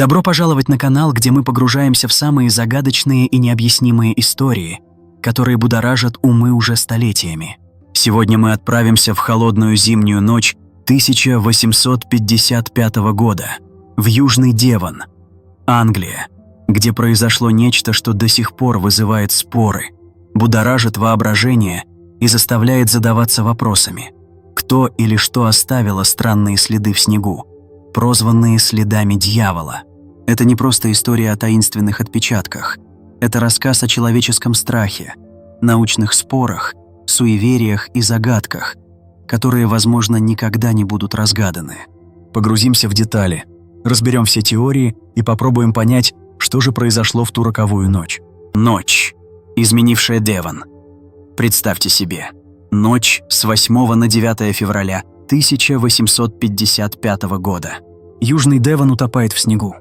Добро пожаловать на канал, где мы погружаемся в самые загадочные и необъяснимые истории, которые будоражат умы уже столетиями. Сегодня мы отправимся в холодную зимнюю ночь 1855 года в Южный Девон, Англия, где произошло нечто, что до сих пор вызывает споры, будоражит воображение и заставляет задаваться вопросами: кто или что оставило странные следы в снегу, прозванные следами дьявола. Это не просто история о таинственных отпечатках. Это рассказ о человеческом страхе, научных спорах, суевериях и загадках, которые, возможно, никогда не будут разгаданы. Погрузимся в детали, разберем все теории и попробуем понять, что же произошло в ту роковую ночь. Ночь, изменившая Девон. Представьте себе, ночь с 8 на 9 февраля 1855 года. Южный Девон утопает в снегу.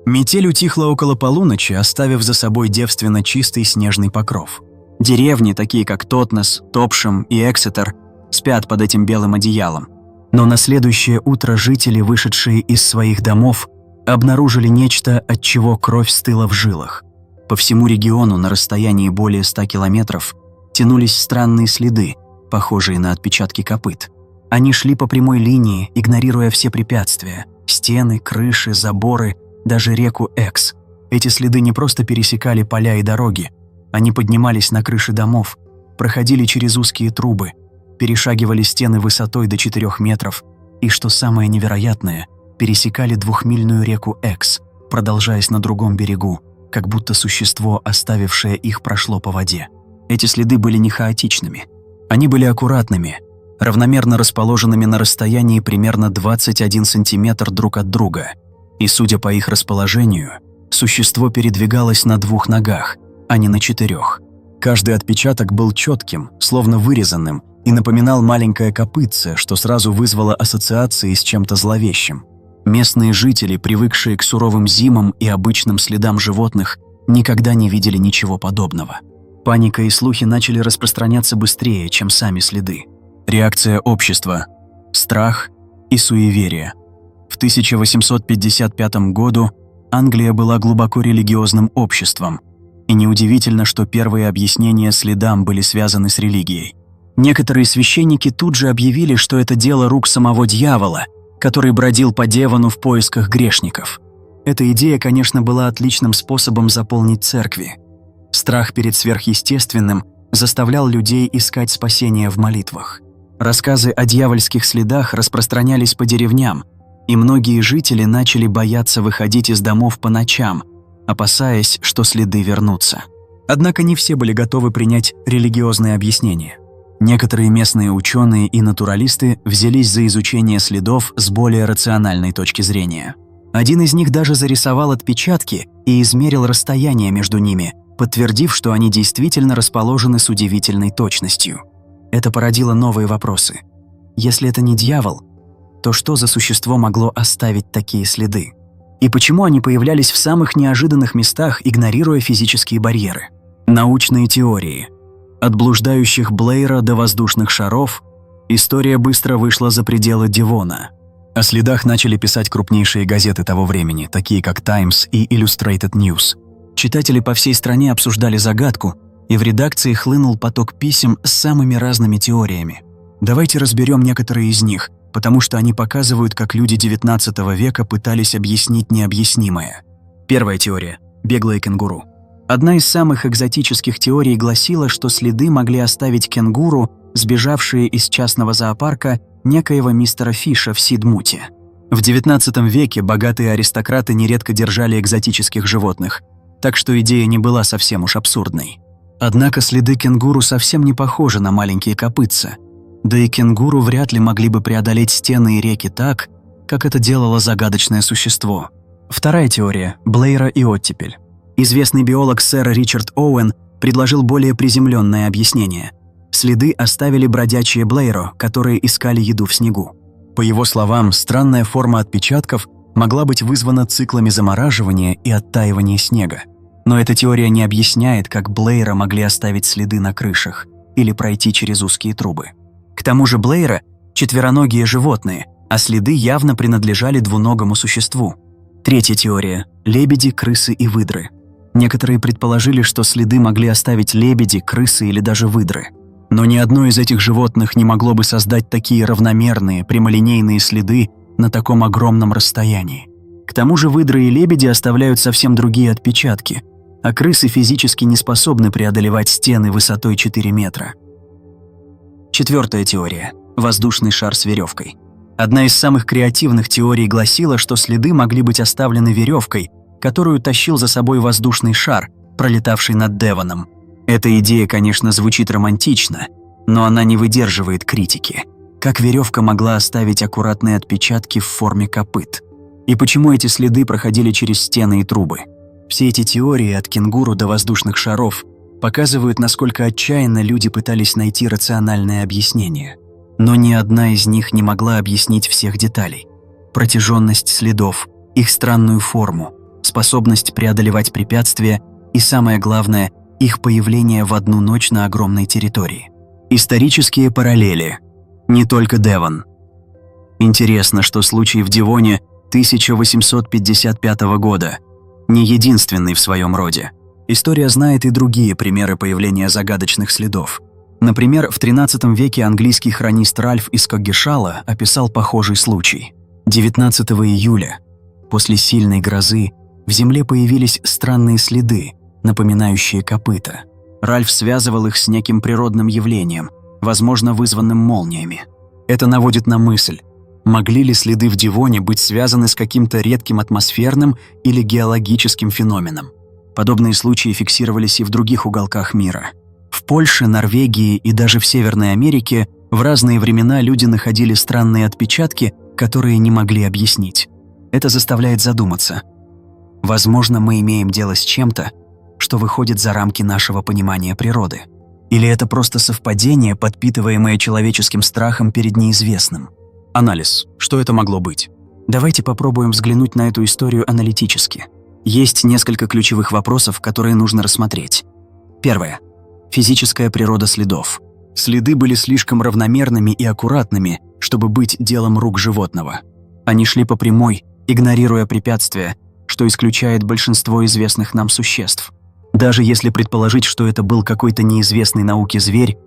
Метель утихла около полуночи, оставив за собой девственно чистый снежный покров. Деревни, такие как Тотнес, Топшем и Эксетер, спят под этим белым одеялом. Но на следующее утро жители, вышедшие из своих домов, обнаружили нечто, от чего кровь стыла в жилах. По всему региону на расстоянии более 100 километров тянулись странные следы, похожие на отпечатки копыт. Они шли по прямой линии, игнорируя все препятствия – стены, крыши, заборы, даже реку Экс. Эти следы не просто пересекали поля и дороги, они поднимались на крыши домов, проходили через узкие трубы, перешагивали стены высотой до 4 метров и, что самое невероятное, пересекали 2-мильную реку Экс, продолжаясь на другом берегу, как будто существо, оставившее их, прошло по воде. Эти следы были не хаотичными. Они были аккуратными, равномерно расположенными на расстоянии примерно 21 сантиметр друг от друга. И, судя по их расположению, существо передвигалось на 2 ногах, а не на 4. Каждый отпечаток был четким, словно вырезанным, и напоминал маленькое копытце, что сразу вызвало ассоциации с чем-то зловещим. Местные жители, привыкшие к суровым зимам и обычным следам животных, никогда не видели ничего подобного. Паника и слухи начали распространяться быстрее, чем сами следы. Реакция общества, страх и суеверие. В 1855 году Англия была глубоко религиозным обществом, и неудивительно, что первые объяснения следам были связаны с религией. Некоторые священники тут же объявили, что это дело рук самого дьявола, который бродил по Девону в поисках грешников. Эта идея, конечно, была отличным способом заполнить церкви. Страх перед сверхъестественным заставлял людей искать спасения в молитвах. Рассказы о дьявольских следах распространялись по деревням, и многие жители начали бояться выходить из домов по ночам, опасаясь, что следы вернутся. Однако не все были готовы принять религиозные объяснения. Некоторые местные ученые и натуралисты взялись за изучение следов с более рациональной точки зрения. Один из них даже зарисовал отпечатки и измерил расстояние между ними, подтвердив, что они действительно расположены с удивительной точностью. Это породило новые вопросы. Если это не дьявол, то что за существо могло оставить такие следы? И почему они появлялись в самых неожиданных местах, игнорируя физические барьеры? Научные теории. От блуждающих Блейра до воздушных шаров история быстро вышла за пределы Девона. О следах начали писать крупнейшие газеты того времени, такие как Times и Illustrated News. Читатели по всей стране обсуждали загадку, и в редакции хлынул поток писем с самыми разными теориями. Давайте разберем некоторые из них, потому что они показывают, как люди XIX века пытались объяснить необъяснимое. Первая теория – беглое кенгуру. Одна из самых экзотических теорий гласила, что следы могли оставить кенгуру, сбежавшие из частного зоопарка некоего мистера Фиша в Сидмуте. В XIX веке богатые аристократы нередко держали экзотических животных, так что идея не была совсем уж абсурдной. Однако следы кенгуру совсем не похожи на маленькие копытца. Да и кенгуру вряд ли могли бы преодолеть стены и реки так, как это делало загадочное существо. Вторая теория – Блейра и оттепель. Известный биолог сэр Ричард Оуэн предложил более приземленное объяснение. Следы оставили бродячие Блейро, которые искали еду в снегу. По его словам, странная форма отпечатков могла быть вызвана циклами замораживания и оттаивания снега. Но эта теория не объясняет, как Блейро могли оставить следы на крышах или пройти через узкие трубы. К тому же Блейро – четвероногие животные, а следы явно принадлежали двуногому существу. Третья теория – лебеди, крысы и выдры. Некоторые предположили, что следы могли оставить лебеди, крысы или даже выдры. Но ни одно из этих животных не могло бы создать такие равномерные, прямолинейные следы на таком огромном расстоянии. К тому же выдры и лебеди оставляют совсем другие отпечатки, а крысы физически не способны преодолевать стены высотой 4 метра. Четвертая теория – воздушный шар с веревкой. Одна из самых креативных теорий гласила, что следы могли быть оставлены веревкой, которую тащил за собой воздушный шар, пролетавший над Девоном. Эта идея, конечно, звучит романтично, но она не выдерживает критики. Как веревка могла оставить аккуратные отпечатки в форме копыт? И почему эти следы проходили через стены и трубы? Все эти теории, от кенгуру до воздушных шаров, показывают, насколько отчаянно люди пытались найти рациональное объяснение. Но ни одна из них не могла объяснить всех деталей. Протяженность следов, их странную форму, способность преодолевать препятствия и, самое главное, их появление в одну ночь на огромной территории. Исторические параллели. Не только Девон. Интересно, что случай в Девоне 1855 года не единственный в своем роде. История знает и другие примеры появления загадочных следов. Например, в XIII веке английский хронист Ральф из Коггешала описал похожий случай. 19 июля, после сильной грозы, в земле появились странные следы, напоминающие копыта. Ральф связывал их с неким природным явлением, возможно, вызванным молниями. Это наводит на мысль, могли ли следы в Девоне быть связаны с каким-то редким атмосферным или геологическим феноменом. Подобные случаи фиксировались и в других уголках мира. В Польше, Норвегии и даже в Северной Америке в разные времена люди находили странные отпечатки, которые не могли объяснить. Это заставляет задуматься. Возможно, мы имеем дело с чем-то, что выходит за рамки нашего понимания природы. Или это просто совпадение, подпитываемое человеческим страхом перед неизвестным? Анализ. Что это могло быть? Давайте попробуем взглянуть на эту историю аналитически. Есть несколько ключевых вопросов, которые нужно рассмотреть. Первое. Физическая природа следов. Следы были слишком равномерными и аккуратными, чтобы быть делом рук животного. Они шли по прямой, игнорируя препятствия, что исключает большинство известных нам существ. Даже если предположить, что это был какой-то неизвестный науке зверь,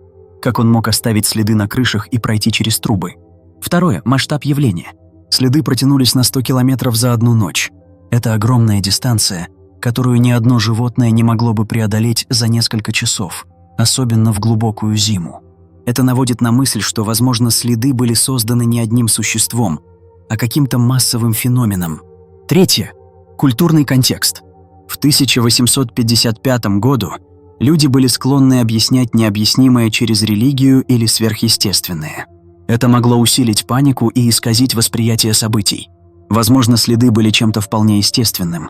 как он мог оставить следы на крышах и пройти через трубы? Второе. Масштаб явления. Следы протянулись на 100 километров за одну ночь. Это огромная дистанция, которую ни одно животное не могло бы преодолеть за несколько часов, особенно в глубокую зиму. Это наводит на мысль, что, возможно, следы были созданы не одним существом, а каким-то массовым феноменом. Третье. Культурный контекст. В 1855 году люди были склонны объяснять необъяснимое через религию или сверхъестественное. Это могло усилить панику и исказить восприятие событий. Возможно, следы были чем-то вполне естественным,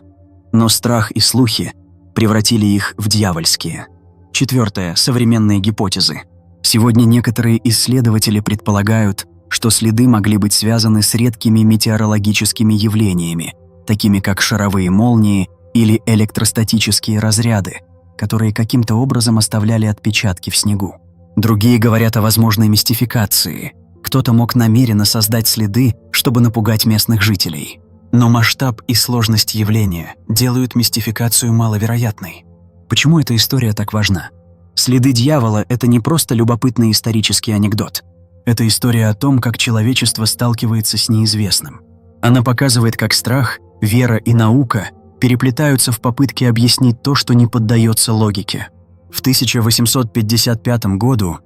но страх и слухи превратили их в дьявольские. Четвертое. Современные гипотезы. Сегодня некоторые исследователи предполагают, что следы могли быть связаны с редкими метеорологическими явлениями, такими как шаровые молнии или электростатические разряды, которые каким-то образом оставляли отпечатки в снегу. Другие говорят о возможной мистификации. Кто-то мог намеренно создать следы, чтобы напугать местных жителей. Но масштаб и сложность явления делают мистификацию маловероятной. Почему эта история так важна? Следы дьявола – это не просто любопытный исторический анекдот. Это история о том, как человечество сталкивается с неизвестным. Она показывает, как страх, вера и наука переплетаются в попытке объяснить то, что не поддается логике. В 1855 году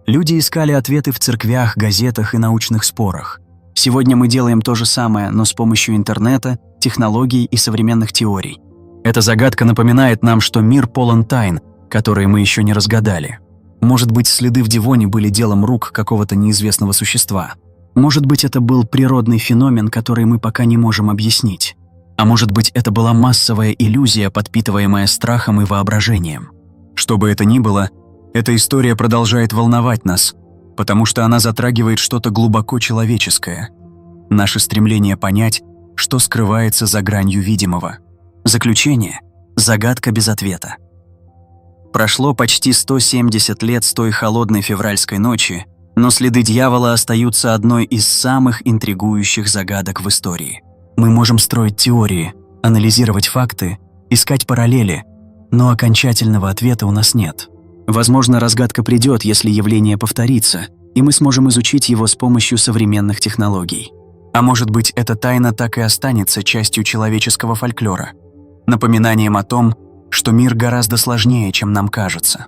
люди искали ответы в церквях, газетах и научных спорах. Сегодня мы делаем то же самое, но с помощью интернета, технологий и современных теорий. Эта загадка напоминает нам, что мир полон тайн, которые мы еще не разгадали. Может быть, следы в Девоне были делом рук какого-то неизвестного существа. Может быть, это был природный феномен, который мы пока не можем объяснить. А может быть, это была массовая иллюзия, подпитываемая страхом и воображением. Что бы это ни было, эта история продолжает волновать нас, потому что она затрагивает что-то глубоко человеческое. Наше стремление понять, что скрывается за гранью видимого. Заключение – загадка без ответа. Прошло почти 170 лет с той холодной февральской ночи, но следы дьявола остаются одной из самых интригующих загадок в истории. Мы можем строить теории, анализировать факты, искать параллели, но окончательного ответа у нас нет. Возможно, разгадка придет, если явление повторится, и мы сможем изучить его с помощью современных технологий. А может быть, эта тайна так и останется частью человеческого фольклора, напоминанием о том, что мир гораздо сложнее, чем нам кажется.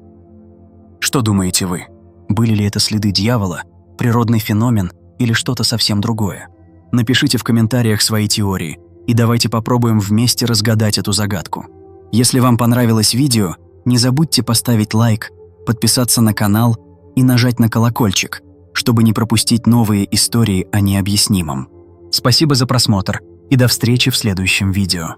Что думаете вы? Были ли это следы дьявола, природный феномен или что-то совсем другое? Напишите в комментариях свои теории, и давайте попробуем вместе разгадать эту загадку. Если вам понравилось видео, не забудьте поставить лайк, подписаться на канал и нажать на колокольчик, чтобы не пропустить новые истории о необъяснимом. Спасибо за просмотр и до встречи в следующем видео.